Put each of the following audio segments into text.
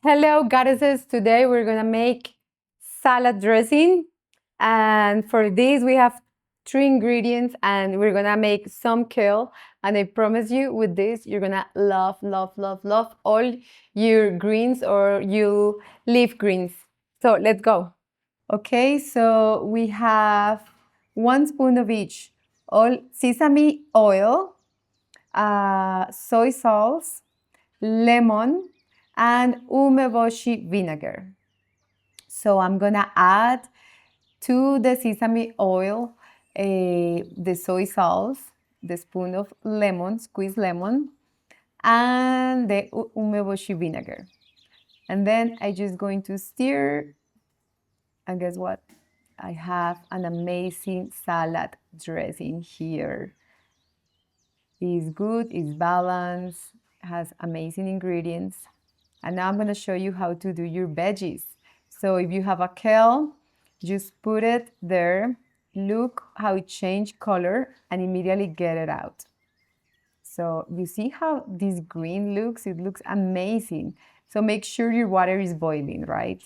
Hello, goddesses. Today we're gonna make salad dressing. And for this, we have 3 ingredients and we're gonna make some kale. And I promise you, with this, you're gonna love, love, love, love all your greens or your leaf greens. So let's go. Okay, so we have 1 spoon of each. All sesame oil, soy sauce, lemon, and umeboshi vinegar. So I'm gonna add to the sesame oil the soy sauce, the spoon of lemon, squeezed lemon, and the umeboshi vinegar. And then I just going to stir, and guess what? I have an amazing salad dressing here. It's good, it's balanced, has amazing ingredients. And now I'm going to show you how to do your veggies. So if you have a kale, just put it there, look how it changed color, and immediately get it out. So you see how this green looks? It looks amazing. So make sure your water is boiling, right?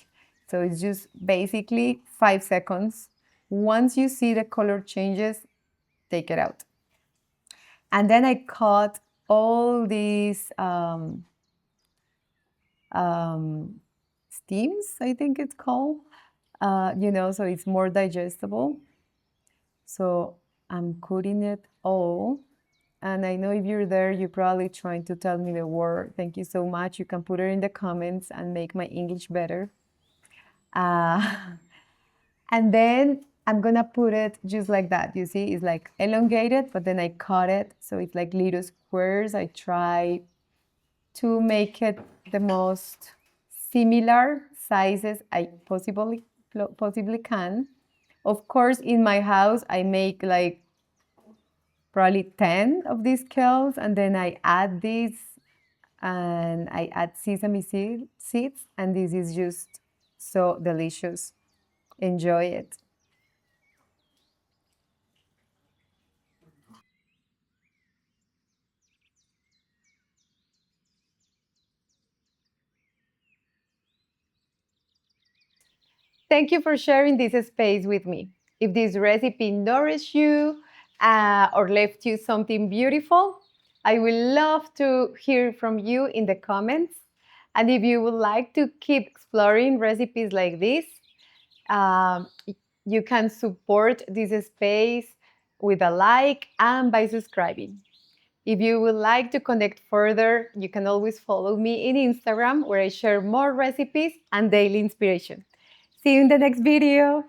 So it's just basically 5 seconds. Once you see the color changes, take it out. And then I cut all these steams, I think it's called, so it's more digestible. So I'm cutting it all. And I know if you're there, you're probably trying to tell me the word. Thank you so much. You can put it in the comments and make my English better. And then I'm gonna put it just like that. You see, it's like elongated, but then I cut it. So it's like little squares. I try to make it the most similar sizes I possibly can. Of course, in my house, I make like probably 10 of these kales, and then I add these, and I add sesame seeds, and this is just so delicious. Enjoy it. Thank you for sharing this space with me. If this recipe nourished you or left you something beautiful, I will love to hear from you in the comments. And if you would like to keep exploring recipes like this, um, you can support this space with a like and by subscribing. If you would like to connect further, you can always follow me in Instagram, where I share more recipes and daily inspiration. See you in the next video.